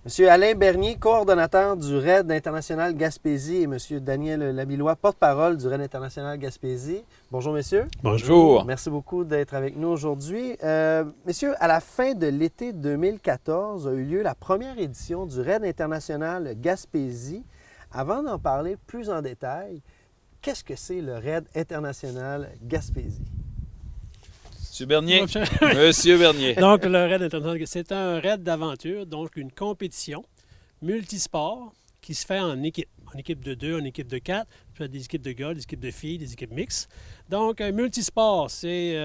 Monsieur Alain Bernier, coordonnateur du RAID international Gaspésie, et Monsieur Daniel Labillois, porte-parole du RAID international Gaspésie. Bonjour, messieurs. Bonjour. Merci beaucoup d'être avec nous aujourd'hui. Messieurs, à la fin de l'été 2014 a eu lieu la première édition du RAID international Gaspésie. Avant d'en parler plus en détail, qu'est-ce que c'est le RAID international Gaspésie? Monsieur Bernier. Monsieur Bernier. Donc, le RAID international, c'est un RAID d'aventure, donc une compétition multisport qui se fait en équipe. En équipe de 2, en équipe de 4, des équipes de gars, des équipes de filles, des équipes mixtes. Donc, multisport, c'est,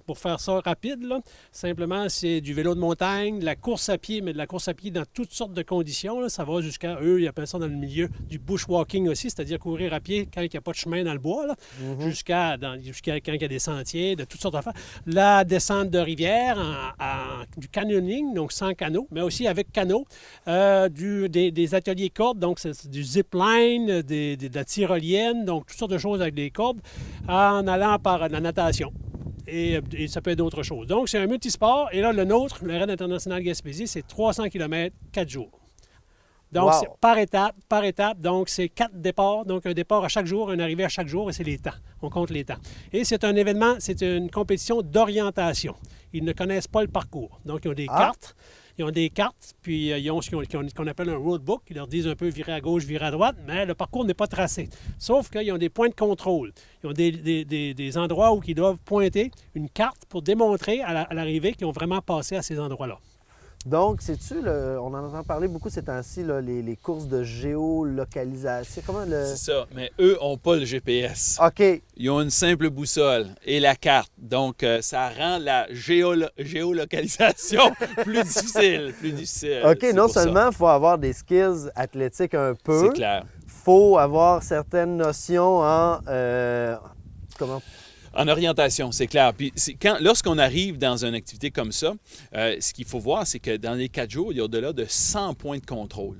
pour faire ça rapide, là, simplement, c'est du vélo de montagne, de la course à pied, mais de la course à pied dans toutes sortes de conditions. Là. Ça va jusqu'à, ils appellent ça dans le milieu du bushwalking aussi, c'est-à-dire courir à pied quand il n'y a pas de chemin dans le bois, là, jusqu'à quand il y a des sentiers, de toutes sortes d'affaires. La descente de rivière, du canyoning, donc sans canot, mais aussi avec canot. Des ateliers cordes, donc c'est du zipline, de la tyrolienne, donc toutes sortes de choses avec des cordes, en allant par la natation. Et ça peut être d'autres choses. Donc, c'est un multisport. Et là, le nôtre, le RAID international Gaspésie, c'est 300 km, 4 jours. Donc, c'est par étape. Donc, c'est 4 départs. Donc, un départ à chaque jour, une arrivée à chaque jour, et c'est les temps. On compte les temps. Et c'est un événement, c'est une compétition d'orientation. Ils ne connaissent pas le parcours. Donc, ils ont des cartes. Ils ont des cartes, puis ils ont ce qu'on appelle un roadbook. Ils leur disent un peu virer à gauche, virer à droite, mais le parcours n'est pas tracé. Sauf qu'ils ont des points de contrôle. Ils ont des endroits où ils doivent pointer une carte pour démontrer à l'arrivée qu'ils ont vraiment passé à ces endroits-là. Donc, on en entend parler beaucoup ces temps-ci, les courses de géolocalisation. C'est ça, mais eux n'ont pas le GPS. OK. Ils ont une simple boussole et la carte. Donc, ça rend la géolocalisation plus difficile. OK, non seulement il faut avoir des skills athlétiques un peu. C'est clair. Il faut avoir certaines notions En orientation, c'est clair. Puis lorsqu'on arrive dans une activité comme ça, ce qu'il faut voir, c'est que dans les 4 jours, il y a au-delà de 100 points de contrôle.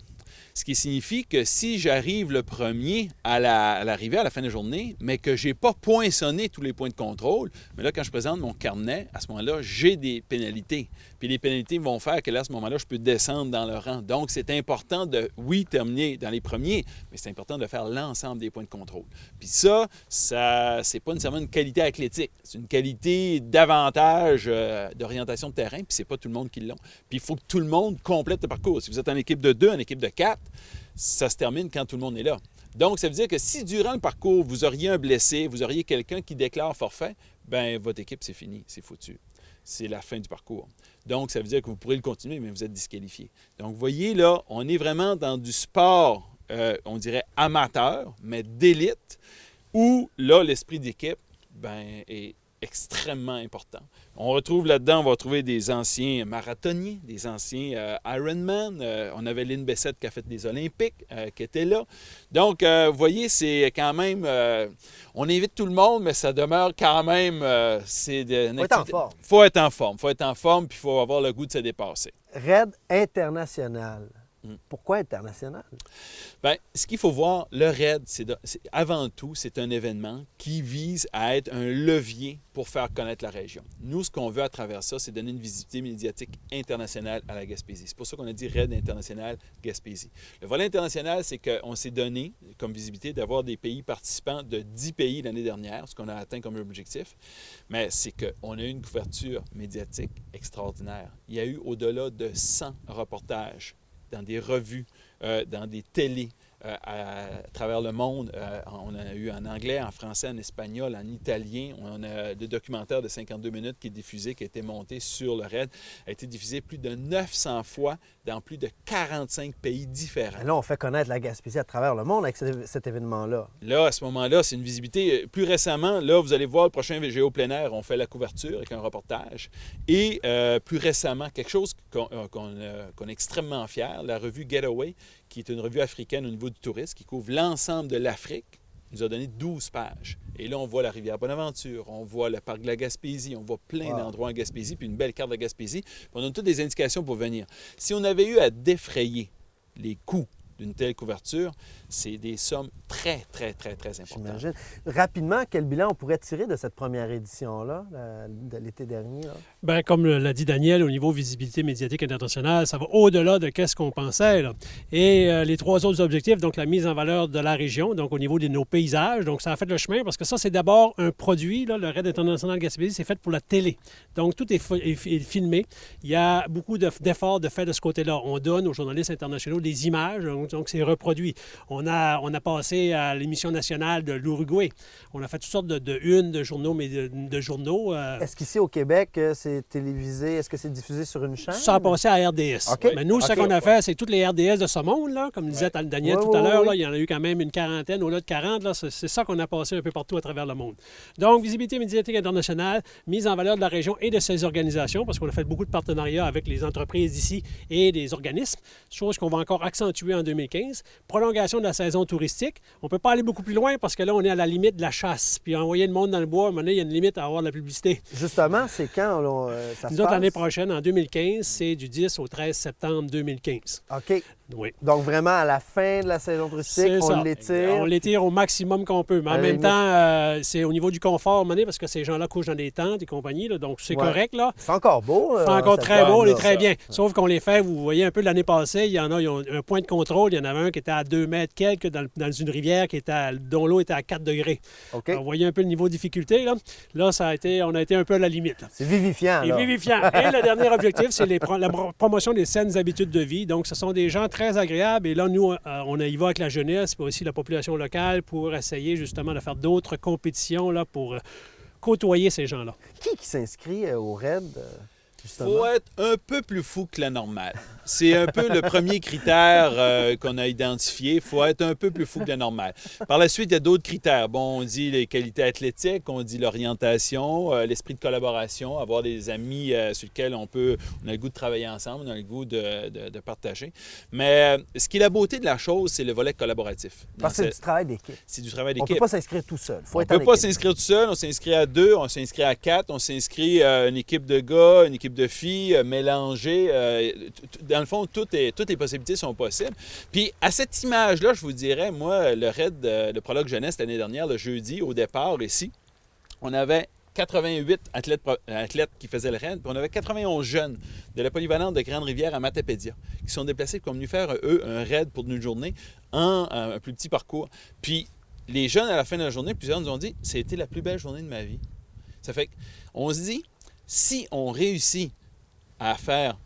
Ce qui signifie que si j'arrive le premier à l'arrivée, à la fin de la journée, mais que je n'ai pas poinçonné tous les points de contrôle, mais là, quand je présente mon carnet, à ce moment-là, j'ai des pénalités. Puis les pénalités vont faire que là, à ce moment-là, je peux descendre dans le rang. Donc, c'est important de, oui, terminer dans les premiers, mais c'est important de faire l'ensemble des points de contrôle. Puis ça c'est pas nécessairement une qualité athlétique. C'est une qualité d'avantage d'orientation de terrain, puis c'est pas tout le monde qui l'ont. Puis il faut que tout le monde complète le parcours. Si vous êtes en équipe de 2, en équipe de 4, ça se termine quand tout le monde est là. Donc, ça veut dire que si durant le parcours, vous auriez un blessé, vous auriez quelqu'un qui déclare forfait, bien, votre équipe, c'est fini, c'est foutu. C'est la fin du parcours. Donc, ça veut dire que vous pourrez le continuer, mais vous êtes disqualifié. Donc, vous voyez, là, on est vraiment dans du sport, on dirait amateur, mais d'élite, où, là, l'esprit d'équipe, est extrêmement important. On retrouve là-dedans, on va retrouver des anciens marathoniens, des anciens Ironman. On avait Lynn Bessette qui a fait des Olympiques, qui était là. Donc, vous voyez, c'est quand même... on invite tout le monde, mais ça demeure quand même... faut être en forme. Faut être en forme. Faut être en forme, puis il faut avoir le goût de se dépasser. RAID international. Pourquoi international? Bien, ce qu'il faut voir, le RAID, avant tout, c'est un événement qui vise à être un levier pour faire connaître la région. Nous, ce qu'on veut à travers ça, c'est donner une visibilité médiatique internationale à la Gaspésie. C'est pour ça qu'on a dit RAID international Gaspésie. Le volet international, c'est qu'on s'est donné comme visibilité d'avoir des pays participants de 10 pays l'année dernière, ce qu'on a atteint comme objectif. Mais c'est qu'on a eu une couverture médiatique extraordinaire. Il y a eu au-delà de 100 reportages dans des revues, dans des télés à travers le monde. On en a eu en anglais, en français, en espagnol, en italien. On a le documentaire de 52 minutes qui est diffusé, qui a été monté sur le RAID, a été diffusé plus de 900 fois dans plus de 45 pays différents. Et là, on fait connaître la Gaspésie à travers le monde avec cet événement-là. Là, à ce moment-là, c'est une visibilité. Plus récemment, là, vous allez voir le prochain VGO plein air, on fait la couverture avec un reportage. Et plus récemment, quelque chose qu'on est extrêmement fiers, la revue Getaway, qui est une revue africaine au niveau du tourisme, qui couvre l'ensemble de l'Afrique, nous a donné 12 pages. Et là, on voit la rivière Bonaventure, on voit le parc de la Gaspésie, on voit plein d'endroits en Gaspésie, puis une belle carte de la Gaspésie. Puis on donne toutes des indications pour venir. Si on avait eu à défrayer les coûts d'une telle couverture, c'est des sommes très, très, très, très importantes. J'imagine. Rapidement, quel bilan on pourrait tirer de cette première édition-là, de l'été dernier? Là? Bien, comme l'a dit Daniel, au niveau visibilité médiatique internationale, ça va au-delà de ce qu'on pensait. Là. Et les 3 autres objectifs, donc la mise en valeur de la région, donc au niveau de nos paysages, donc ça a fait le chemin parce que ça, c'est d'abord un produit, là, le Raid international Gaspésie, c'est fait pour la télé. Donc tout est filmé. Il y a beaucoup d'efforts de fait de ce côté-là. On donne aux journalistes internationaux des images, donc c'est reproduit. On a passé à l'émission nationale de l'Uruguay. On a fait toutes sortes de unes de journaux, mais de journaux. Est-ce qu'ici au Québec, c'est télévisé? Est-ce que c'est diffusé sur une chaîne? Ça a passé à RDS. Okay. Mais nous, ce qu'on a fait, c'est toutes les RDS de ce monde, là, comme disait Daniel tout à l'heure, là, il y en a eu quand même une quarantaine, au-delà de 40. Là, c'est ça qu'on a passé un peu partout à travers le monde. Donc, visibilité médiatique internationale, mise en valeur de la région et de ses organisations, parce qu'on a fait beaucoup de partenariats avec les entreprises d'ici et des organismes, chose qu'on va encore accentuer en 2015. Prolongation de la saison touristique. On ne peut pas aller beaucoup plus loin parce que là, on est à la limite de la chasse. Puis envoyer le monde dans le bois, à un moment donné, il y a une limite à avoir de la publicité. Justement, c'est quand ça se Nous autres, passe? l'année prochaine, en 2015, c'est du 10 au 13 septembre 2015. OK. Oui. Donc, vraiment, à la fin de la saison touristique, on l'étire. On l'étire au maximum qu'on peut. Mais en même temps, c'est au niveau du confort, à un moment donné, parce que ces gens-là couchent dans des tentes et compagnie. Là, donc, c'est correct. Là. C'est encore beau. C'est encore très beau, on est très bien. Ouais. Sauf qu'on les fait, vous voyez un peu l'année passée, il y en a, ils ont un point de contrôle. Il y en avait un qui était à 2 mètres quelques dans une rivière dont l'eau était à 4 degrés. OK. Alors, vous voyez un peu le niveau de difficulté. Là, on a été un peu à la limite. Là. C'est vivifiant. Et vivifiant. Et le dernier objectif, c'est la promotion des saines habitudes de vie. Donc, ce sont des gens très agréables. Et là, nous, on y va avec la jeunesse, puis aussi la population locale pour essayer justement de faire d'autres compétitions là, pour côtoyer ces gens-là. Qui s'inscrit au RAID, justement? Il faut être un peu plus fou que la normale. C'est un peu le premier critère qu'on a identifié. Il faut être un peu plus fou que la normale. Par la suite, il y a d'autres critères. Bon, on dit les qualités athlétiques, on dit l'orientation, l'esprit de collaboration, avoir des amis sur lesquels on a le goût de travailler ensemble, on a le goût de partager. Mais ce qui est la beauté de la chose, c'est le volet collaboratif. Parce que c'est du travail d'équipe. C'est du travail On ne d'équipe. peut pas s'inscrire tout seul. On ne peut pas s'inscrire tout seul. On s'inscrit à 2, on s'inscrit à 4, on s'inscrit une équipe de gars, une équipe de filles, mélangées. Dans le fond, toutes les possibilités sont possibles. Puis, à cette image-là, je vous dirais, moi, le raid de Prologue Jeunesse l'année dernière, le jeudi, au départ, ici, on avait 88 athlètes qui faisaient le raid, puis on avait 91 jeunes de la polyvalente de Grande-Rivière à Matapédia qui sont déplacés, qui sont venus faire, eux, un raid pour une journée en un plus petit parcours. Puis, les jeunes, à la fin de la journée, plusieurs nous ont dit « C'était la plus belle journée de ma vie. » Ça fait qu'on se dit, si on réussit à faire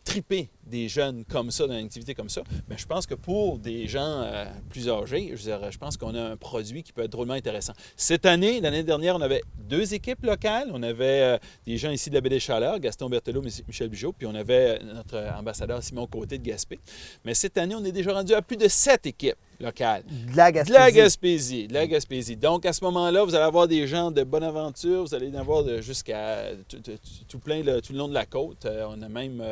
triper des jeunes comme ça, dans une activité comme ça, bien, je pense que pour des gens plus âgés, je pense qu'on a un produit qui peut être drôlement intéressant. Cette année, l'année dernière, on avait 2 équipes locales. On avait des gens ici de la Baie des Chaleurs, Gaston Berthelot, Michel Bugeaud, puis on avait notre ambassadeur Simon Côté de Gaspé. Mais cette année, on est déjà rendu à plus de 7 équipes locales. De la Gaspésie. De la Gaspésie. Donc, à ce moment-là, vous allez avoir des gens de bonne aventure. Vous allez en avoir jusqu'à tout plein, tout le long de la côte. On a même...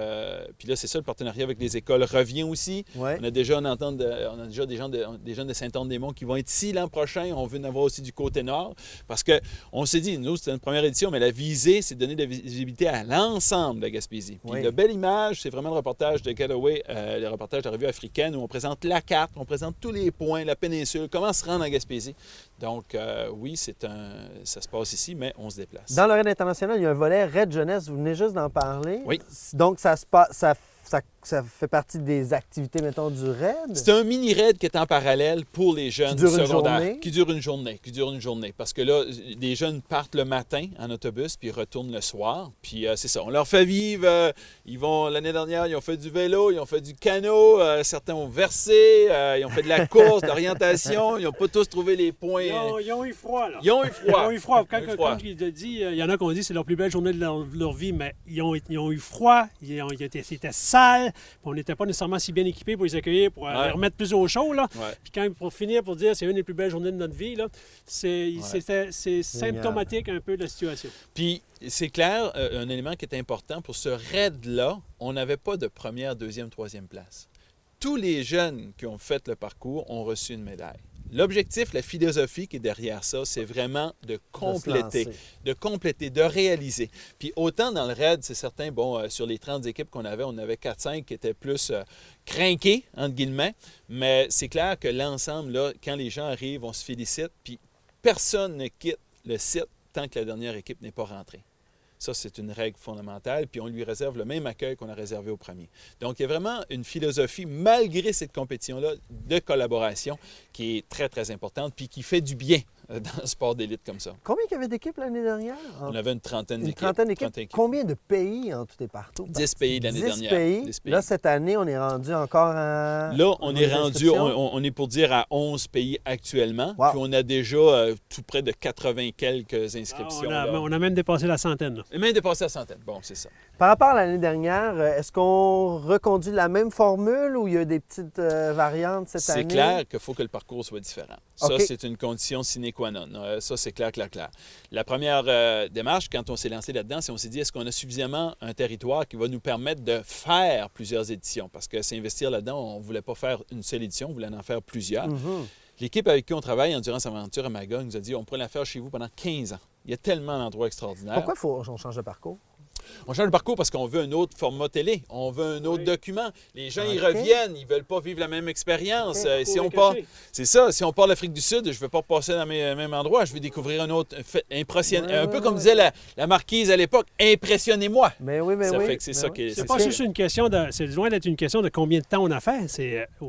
puis là, c'est ça, le partenariat avec les écoles revient aussi. Ouais. On a déjà des jeunes de Saint-Anne-des-Monts qui vont être ici l'an prochain. On veut en avoir aussi du côté nord. Parce qu'on s'est dit, nous, c'était une première édition, mais la visée, c'est de donner de la visibilité à l'ensemble de la Gaspésie. Puis Oui. la belle image, c'est vraiment le reportage de Galloway, le reportage de la revue africaine, où on présente la carte, on présente tous les points, la péninsule, comment se rendre en Gaspésie. Donc, oui, ça se passe ici, mais on se déplace. Dans le RAID international, il y a un volet RAID jeunesse. Vous venez juste d'en parler. Oui. Donc, ça fait partie des activités, mettons, du RAID? C'est un mini-raid qui est en parallèle pour les jeunes secondaires. Qui dure une Qui dure une journée. Parce que là, les jeunes partent le matin en autobus, puis ils retournent le soir. Puis c'est ça. On leur fait vivre. L'année dernière, ils ont fait du vélo, ils ont fait du canot. Certains ont versé. Ils ont fait de la course, de l'orientation. Ils n'ont pas tous trouvé les points. Ils ont eu froid, là. Ils ont eu froid. Ils ont eu froid. Comme il a dit, il y en a qui ont dit que c'est leur plus belle journée de leur vie, mais ils ont eu froid. C'était sale. On n'était pas nécessairement si bien équipés pour les accueillir, pour les remettre plus au chaud. Là. Ouais. Puis pour finir, pour dire c'est une des plus belles journées de notre vie, là, c'est symptomatique un peu de la situation. Puis c'est clair, un élément qui est important pour ce raid-là, on n'avait pas de première, deuxième, troisième place. Tous les jeunes qui ont fait le parcours ont reçu une médaille. L'objectif, la philosophie qui est derrière ça, c'est vraiment de compléter, de réaliser. Puis autant dans le raid, c'est certain, sur les 30 équipes qu'on avait, on avait 4-5 qui étaient plus crinqués, entre guillemets, mais c'est clair que l'ensemble, là, quand les gens arrivent, on se félicite, puis personne ne quitte le site tant que la dernière équipe n'est pas rentrée. Ça, c'est une règle fondamentale, puis on lui réserve le même accueil qu'on a réservé au premier. Donc, il y a vraiment une philosophie, malgré cette compétition-là, de collaboration qui est très, très importante, puis qui fait du bien dans un sport d'élite comme ça. Combien il y avait d'équipes l'année dernière? On avait une trentaine d'équipes. Une trentaine d'équipes. Combien de pays en tout et partout? 10 pays l'année dernière. 10 pays. Là, cette année, on est rendu encore à... Là, on est rendu, on est pour dire à 11 pays actuellement. Wow. Puis on a déjà tout près de 80 quelques inscriptions. On a même dépassé la centaine. Là. Et même dépassé la centaine. Bon, c'est ça. Par rapport à l'année dernière, est-ce qu'on reconduit la même formule ou il y a des petites variantes cette année? C'est clair qu'il faut que le parcours soit différent. Ça, c'est une condition sine qua non. Ça, c'est clair. La première démarche, quand on s'est lancé là-dedans, c'est on s'est dit, est-ce qu'on a suffisamment un territoire qui va nous permettre de faire plusieurs éditions? Parce que s'investir là-dedans, on ne voulait pas faire une seule édition, on voulait en faire plusieurs. Mm-hmm. L'équipe avec qui on travaille, Endurance Aventure à Magog, nous a dit, on pourrait la faire chez vous pendant 15 ans. Il y a tellement d'endroits extraordinaires. Pourquoi on change de parcours? On change le parcours parce qu'on veut un autre format télé, on veut un autre document. Les gens, ils reviennent, ils ne veulent pas vivre la même expérience. Si on part, c'est ça, si on part de l'Afrique du Sud, je ne veux pas passer dans le même endroit, je veux découvrir un autre, un peu comme disait la marquise à l'époque, impressionnez-moi. Mais oui, ça fait que c'est ça qui est... C'est pas juste une question c'est loin d'être une question de combien de temps on a fait.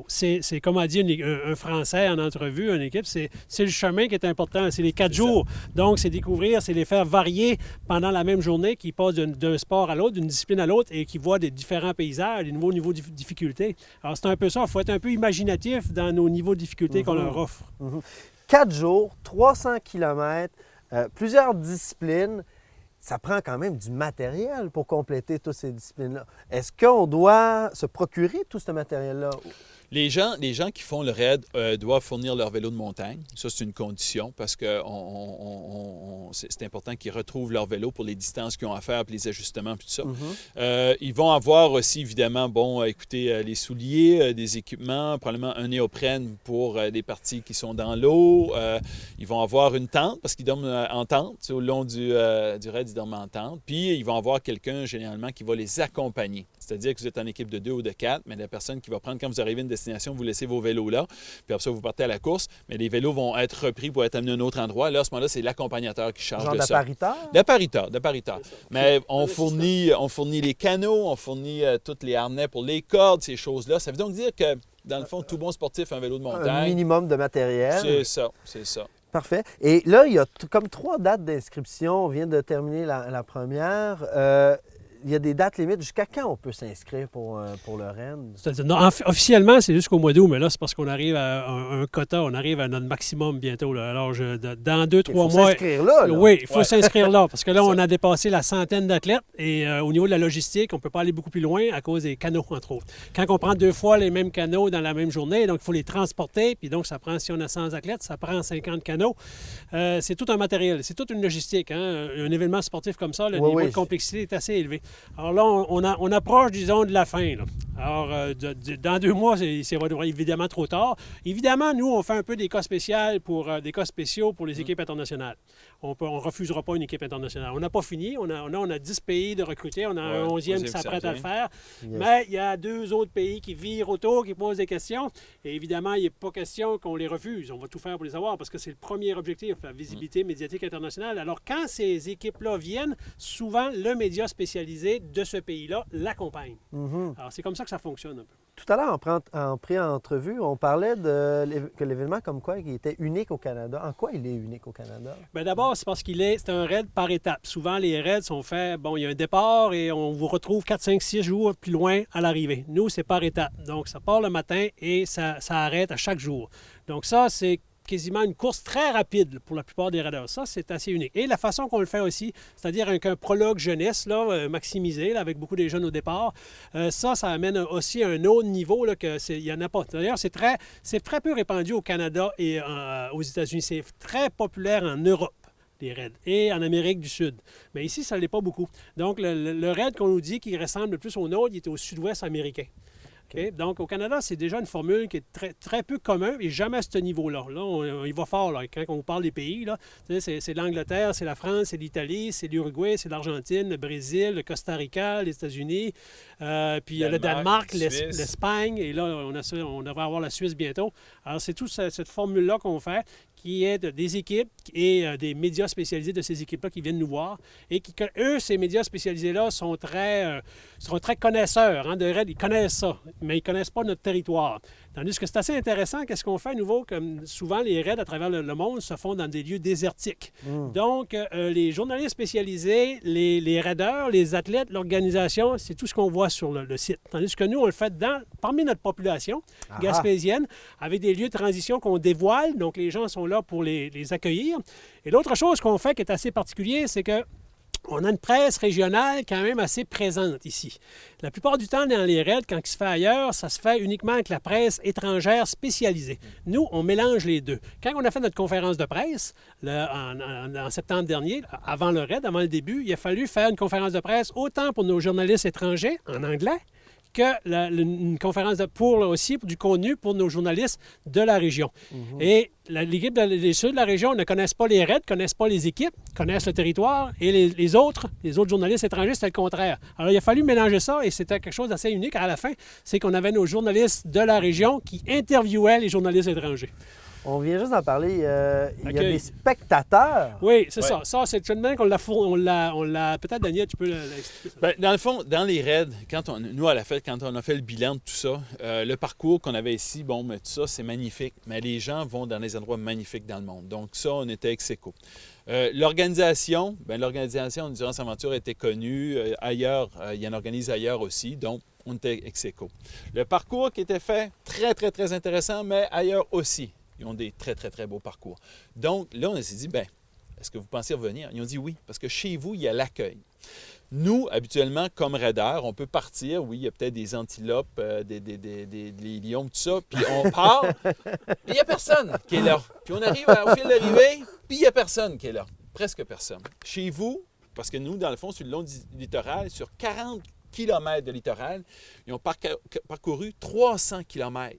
C'est comme a dit un Français en entrevue, une équipe, c'est le chemin qui est important, c'est les 4 jours. Donc, c'est découvrir, c'est les faire varier pendant la même journée qui passent d'un sport à l'autre, d'une discipline à l'autre et qui voit des différents paysages, des nouveaux niveaux de difficulté. Alors, c'est un peu ça. Il faut être un peu imaginatif dans nos niveaux de difficulté qu'on leur offre. 4 jours, 300 km, plusieurs disciplines. Ça prend quand même du matériel pour compléter toutes ces disciplines-là. Est-ce qu'on doit se procurer tout ce matériel-là? Les gens qui font le raid doivent fournir leur vélo de montagne. Ça, c'est une condition parce que c'est important qu'ils retrouvent leur vélo pour les distances qu'ils ont à faire, puis les ajustements, puis tout ça. Mm-hmm. Ils vont avoir aussi, évidemment, les souliers, des équipements, probablement un néoprène pour des parties qui sont dans l'eau. Ils vont avoir une tente parce qu'ils dorment en tente. Au long du raid, ils dorment en tente. Puis, ils vont avoir quelqu'un, généralement, qui va les accompagner. C'est-à-dire que vous êtes en équipe de 2 ou de 4, mais la personne qui va prendre, quand vous arrivez à une destination, vous laissez vos vélos là, puis après ça, vous partez à la course, mais les vélos vont être repris pour être amenés à un autre endroit. Là, à ce moment-là, c'est l'accompagnateur qui charge de ça. D'appariteur. Mais on fournit les canaux, on fournit tous les harnais pour les cordes, ces choses-là. Ça veut donc dire que, dans le fond, tout bon sportif a un vélo de montagne. Un minimum de matériel. C'est ça. Parfait. Et là, il y a comme 3 dates d'inscription. On vient de terminer la première. Il y a des dates limites. Jusqu'à quand on peut s'inscrire pour le REN? Officiellement, c'est jusqu'au mois d'août, mais là, c'est parce qu'on arrive à un quota, on arrive à notre maximum bientôt. Là. Alors, dans 2-3 mois... Il faut s'inscrire là. Oui, il faut s'inscrire là, parce que là, on a dépassé la centaine d'athlètes et au niveau de la logistique, on ne peut pas aller beaucoup plus loin à cause des canaux, entre autres. Quand on prend 2 fois les mêmes canaux dans la même journée, donc il faut les transporter, puis donc ça prend, si on a 100 athlètes, ça prend 50 canaux. C'est tout un matériel, c'est toute une logistique. Hein? Un événement sportif comme ça, le niveau de complexité est assez élevé. Alors là, on approche, disons, de la fin. Là. Alors, dans 2 mois, c'est évidemment trop tard. Évidemment, nous, on fait un peu des cas spéciaux pour les équipes internationales. On ne refusera pas une équipe internationale. On n'a pas fini. On a 10 pays de recruter. On a un 11e qui s'apprête à le faire. Yes. Mais il y a 2 autres pays qui virent autour, qui posent des questions. Et évidemment, il n'est pas question qu'on les refuse. On va tout faire pour les avoir parce que c'est le premier objectif, la visibilité médiatique internationale. Alors, quand ces équipes-là viennent, souvent, le média spécialisé de ce pays-là l'accompagne. Mm-hmm. Alors, c'est comme ça que ça fonctionne un peu. Tout à l'heure, en pré-entrevue, on parlait que l'événement comme quoi il était unique au Canada. En quoi il est unique au Canada? Bien, d'abord, c'est parce c'est un raid par étape. Souvent, les raids sont faits, il y a un départ et on vous retrouve 4, 5, 6 jours plus loin à l'arrivée. Nous, c'est par étape. Donc, ça part le matin et ça arrête à chaque jour. Donc, ça, c'est quasiment une course très rapide pour la plupart des raiders. Ça, c'est assez unique. Et la façon qu'on le fait aussi, c'est-à-dire avec un prologue jeunesse là, maximisé, là, avec beaucoup de jeunes au départ, ça amène aussi à un autre niveau qu'il n'y en a pas. D'ailleurs, c'est très peu répandu au Canada et aux États-Unis. C'est très populaire en Europe, les raids, et en Amérique du Sud. Mais ici, ça ne l'est pas beaucoup. Donc, le raid qu'on nous dit qui ressemble le plus au nôtre, il est au sud-ouest américain. OK? Donc, au Canada, c'est déjà une formule qui est très, très peu commune et jamais à ce niveau-là. Là, on y va fort. Là. Quand on parle des pays, là, c'est l'Angleterre, c'est la France, c'est l'Italie, c'est l'Uruguay, c'est l'Argentine, le Brésil, le Costa Rica, les États-Unis, puis le Danemark, l'Espagne, et là, on devrait avoir la Suisse bientôt. Alors, c'est toute cette formule-là qu'on fait, qui est des équipes et des médias spécialisés de ces équipes-là qui viennent nous voir et eux, ces médias spécialisés-là, sont très connaisseurs de RAID. Ils connaissent ça, mais ils ne connaissent pas notre territoire. Tandis que c'est assez intéressant, qu'est-ce qu'on fait à nouveau, comme souvent les raids à travers le monde se font dans des lieux désertiques. Donc, les journalistes spécialisés, les raideurs, les athlètes, l'organisation, c'est tout ce qu'on voit sur le site. Tandis que nous, on le fait parmi notre population gaspésienne, avec des lieux de transition qu'on dévoile, donc les gens sont là pour les accueillir. Et l'autre chose qu'on fait qui est assez particulier, c'est que on a une presse régionale quand même assez présente ici. La plupart du temps, dans les raids, quand il se fait ailleurs, ça se fait uniquement avec la presse étrangère spécialisée. Nous, on mélange les deux. Quand on a fait notre conférence de presse en septembre dernier, avant le raid, avant le début, il a fallu faire une conférence de presse autant pour nos journalistes étrangers en anglais une conférence aussi pour du contenu pour nos journalistes de la région. Et l'équipe des ceux de la région ne connaissent pas les raids, ne connaissent pas les équipes, connaissent le territoire, et les autres journalistes étrangers, c'était le contraire. Alors, il a fallu mélanger ça, et c'était quelque chose d'assez unique à la fin, c'est qu'on avait nos journalistes de la région qui interviewaient les journalistes étrangers. On vient juste d'en parler. Il y a des spectateurs. Oui, c'est ça. Ça, c'est une qu'on l'a. Peut-être, Daniel, tu peux l'expliquer. Bien, dans le fond, dans les raids, quand on a fait le bilan de tout ça, le parcours qu'on avait ici, tout ça, c'est magnifique. Mais les gens vont dans des endroits magnifiques dans le monde. Donc, ça, on était ex aequo. L'organisation d'Endurance Aventure était connue. Ailleurs, il y en organise ailleurs aussi. Donc, on était ex aequo. Le parcours qui était fait, très, très, très intéressant, mais ailleurs aussi. Ils ont des très, très, très beaux parcours. Donc, là, on s'est dit, est-ce que vous pensez revenir? Ils ont dit oui, parce que chez vous, il y a l'accueil. Nous, habituellement, comme raideurs, on peut partir. Oui, il y a peut-être des antilopes, des lions, tout ça. Puis on part, puis il n'y a personne qui est là. Puis on arrive au fil d'arrivée, puis il n'y a personne qui est là. Presque personne. Chez vous, parce que nous, dans le fond, sur le long du littoral, sur 40 km de littoral, ils ont parcouru 300 km.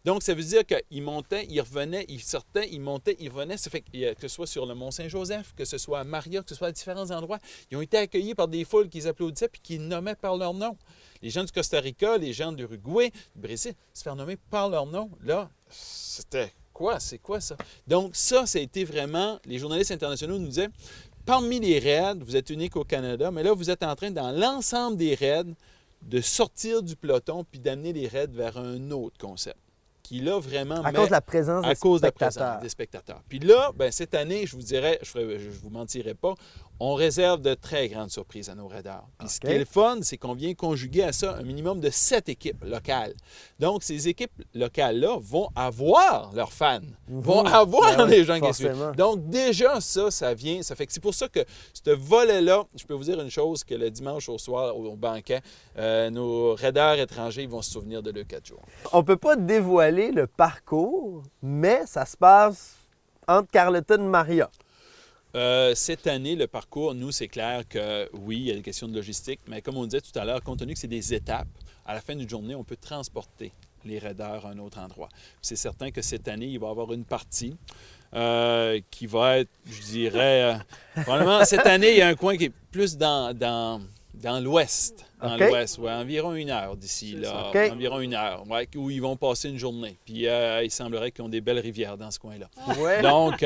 Donc, ça veut dire qu'ils montaient, ils revenaient, ils sortaient, ils montaient, ils revenaient. Ça fait que ce soit sur le Mont-Saint-Joseph, que ce soit à Maria, que ce soit à différents endroits, ils ont été accueillis par des foules qu'ils applaudissaient puis qu'ils nommaient par leur nom. Les gens du Costa Rica, les gens de l'Uruguay, du Brésil, se faire nommer par leur nom, là, c'était quoi? C'est quoi ça? Donc, ça a été vraiment, les journalistes internationaux nous disaient, parmi les raids, vous êtes unique au Canada, mais là, vous êtes en train, dans l'ensemble des raids, de sortir du peloton puis d'amener les raids vers un autre concept. Qui là vraiment à cause de la présence des spectateurs. Puis là, cette année, je vous dirais, je vous mentirai pas, on réserve de très grandes surprises à nos raideurs. Puis ce qui est le fun, c'est qu'on vient conjuguer à ça un minimum de 7 équipes locales. Donc, ces équipes locales-là vont avoir leurs fans, vont avoir les gens qui suivent. Donc, déjà, ça vient, ça fait que c'est pour ça que ce volet-là, je peux vous dire une chose, que le dimanche au soir, au banquet, nos raideurs étrangers vont se souvenir de le 4 jours. On ne peut pas dévoiler le parcours, mais ça se passe entre Carleton et Maria. Cette année, le parcours, nous, c'est clair que oui, il y a des questions de logistique, mais comme on disait tout à l'heure, compte tenu que c'est des étapes, à la fin d'une journée, on peut transporter les raideurs à un autre endroit. Puis c'est certain que cette année, il va y avoir une partie qui va être, je dirais, probablement cette année, il y a un coin qui est plus dans l'ouest. Dans l'ouest, environ 1 heure d'ici, là. Environ 1 heure, où ils vont passer une journée. Puis il semblerait qu'ils ont des belles rivières dans ce coin-là. Ouais. Donc,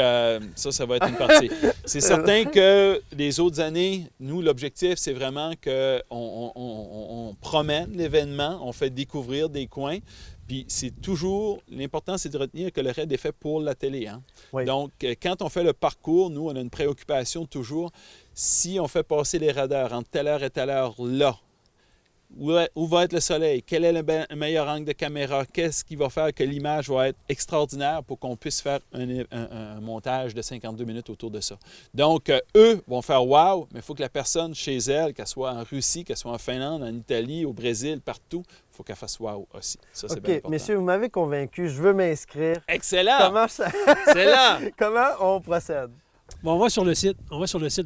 ça va être une partie. C'est certain que les autres années, nous, l'objectif, c'est vraiment qu'on promène l'événement, on fait découvrir des coins. Puis c'est toujours, l'important, c'est de retenir que le raid est fait pour la télé. Hein? Oui. Donc, quand on fait le parcours, nous, on a une préoccupation toujours. Si on fait passer les raideurs entre telle heure et telle heure là, où va être le soleil? Quel est le meilleur angle de caméra? Qu'est-ce qui va faire que l'image va être extraordinaire pour qu'on puisse faire un montage de 52 minutes autour de ça? Donc, eux vont faire « wow », mais il faut que la personne chez elle, qu'elle soit en Russie, qu'elle soit en Finlande, en Italie, au Brésil, partout, il faut qu'elle fasse « wow » aussi. Ça, c'est bien important. Messieurs, vous m'avez convaincu. Je veux m'inscrire. Excellent! Comment ça... Excellent! Comment on procède? Bon, on va sur le site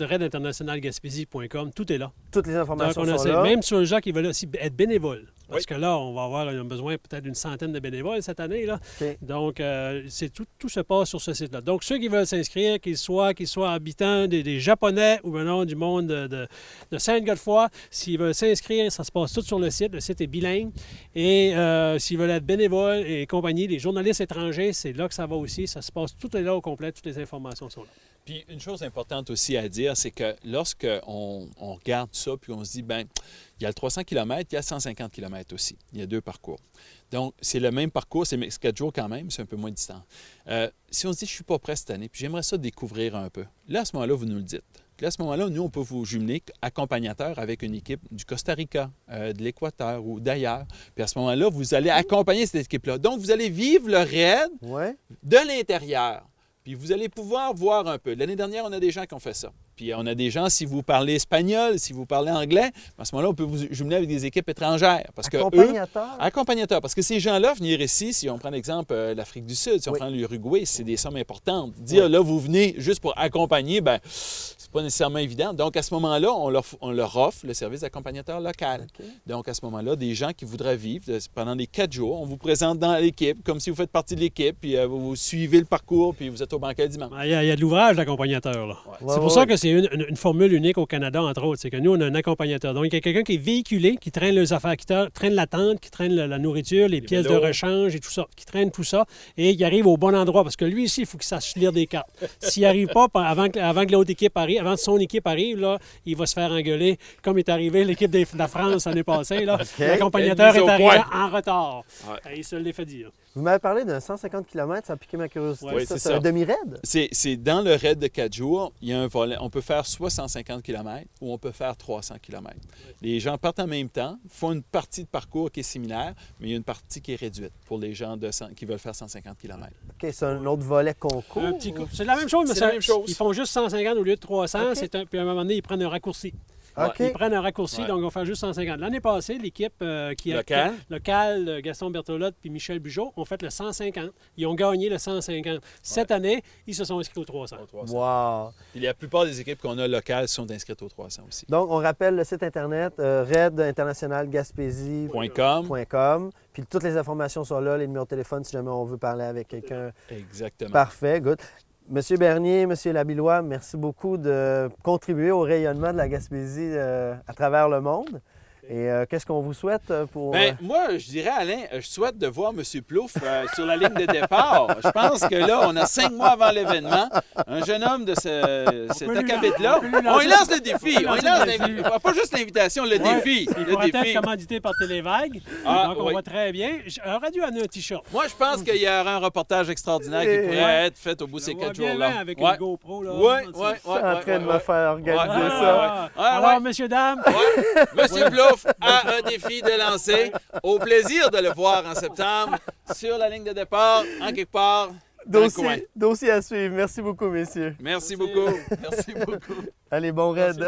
raidinternationalgaspésie.com. Tout est là. Toutes les informations donc, sont là. Même sur les gens qui veulent aussi être bénévoles. Parce que là, on va avoir besoin peut-être d'une centaine de bénévoles cette année. Là. OK. Donc, tout se passe sur ce site-là. Donc, ceux qui veulent s'inscrire, qu'ils soient habitants des Japonais ou venant du monde de Sainte-Godefroy, s'ils veulent s'inscrire, ça se passe tout sur le site. Le site est bilingue. Et s'ils veulent être bénévoles et compagnie, les journalistes étrangers, c'est là que ça va aussi. Ça se passe, tout est là au complet, toutes les informations sont là. Puis une chose importante aussi à dire, c'est que lorsqu'on regarde ça, puis on se dit, bien, il y a le 300 km, il y a 150 km aussi. Il y a 2 parcours. Donc, c'est le même parcours, c'est 4 jours quand même, c'est un peu moins distant. Si on se dit, je ne suis pas prêt cette année, puis j'aimerais ça découvrir un peu, là, à ce moment-là, vous nous le dites. Puis là, à ce moment-là, nous, on peut vous jumeler accompagnateur avec une équipe du Costa Rica, de l'Équateur ou d'ailleurs. Puis à ce moment-là, vous allez accompagner cette équipe-là. Donc, vous allez vivre le raid de l'intérieur. Puis vous allez pouvoir voir un peu. L'année dernière, on a des gens qui ont fait ça. Puis on a des gens, si vous parlez espagnol, si vous parlez anglais, à ce moment-là, on peut vous jumeler avec des équipes étrangères. Parce accompagnateurs. Parce que ces gens-là, venir ici, si on prend l'exemple l'Afrique du Sud, si on prend l'Uruguay, c'est des sommes importantes. Dire, là, vous venez juste pour accompagner, bien, c'est pas nécessairement évident. Donc, à ce moment-là, on leur offre le service d'accompagnateur local. Okay. Donc, à ce moment-là, des gens qui voudraient vivre pendant les 4 jours, on vous présente dans l'équipe, comme si vous faites partie de l'équipe, puis vous suivez le parcours, puis vous êtes au banquet dimanche. Il y a de l'ouvrage d'accompagnateur, là. Ouais. C'est pour ça que c'est une formule unique au Canada, entre autres. C'est que nous, on a un accompagnateur. Donc, il y a quelqu'un qui est véhiculé, qui traîne les affaires, qui traîne la tente, qui traîne la nourriture, les pièces vélos de rechange et tout ça, qui traîne tout ça, et il arrive au bon endroit. Parce que lui ici, il faut qu'il sache lire des cartes. S'il n'arrive pas avant que l'autre équipe arrive, avant que son équipe arrive, là, il va se faire engueuler, comme est arrivé l'équipe de la France l'année passée. Là. Okay. L'accompagnateur est arrivé en retard. Ouais. Il se l'est fait dire. Vous m'avez parlé d'un 150 km, ça a piqué ma curiosité. Oui, c'est un demi-raid? C'est dans le raid de 4 jours, il y a un volet. On peut faire soit 150 km ou on peut faire 300 km. Les gens partent en même temps, font une partie de parcours qui est similaire, mais il y a une partie qui est réduite pour les gens qui veulent faire 150 km. OK, c'est un autre volet concours? C'est la même chose, mais ils font juste 150 au lieu de 300, okay. Puis à un moment donné, ils prennent un raccourci. Okay. Ils prennent un raccourci, donc on va faire juste 150. L'année passée, l'équipe locale, Gaston Bertolotte puis Michel Bugeaud, ont fait le 150. Ils ont gagné le 150. Cette année, ils se sont inscrits au 300. Wow! Puis la plupart des équipes qu'on a locales sont inscrites au 300 aussi. Donc, on rappelle le site Internet, raidinternationalgaspésie.com. Puis toutes les informations sont là, les numéros de téléphone si jamais on veut parler avec quelqu'un. Exactement. Parfait, good. Monsieur Bernier, Monsieur Labillois, merci beaucoup de contribuer au rayonnement de la Gaspésie à travers le monde. Et qu'est-ce qu'on vous souhaite pour... Bien, moi, je dirais, Alain, je souhaite de voir M. Plouffe sur la ligne de départ. Je pense que là, on a 5 mois avant l'événement. Un jeune homme de cet acabit-là. On lui lance le défi. Pas juste l'invitation, le défi. Il pourrait être commandité par Télévague. Donc, on va très bien. J'aurais dû amener un T-shirt. Moi, je pense qu'il y aura un reportage extraordinaire qui pourrait être fait au bout de ces 4 jours-là. Avec une GoPro. Là. Je suis en train de me faire organiser ça. Alors, messieurs, dames. Monsieur Plouffe a un défi de lancer. Au plaisir de le voir en septembre sur la ligne de départ, en quelque part. Dossier à suivre. Merci beaucoup, messieurs. Merci beaucoup. Merci beaucoup. Allez, bon raid.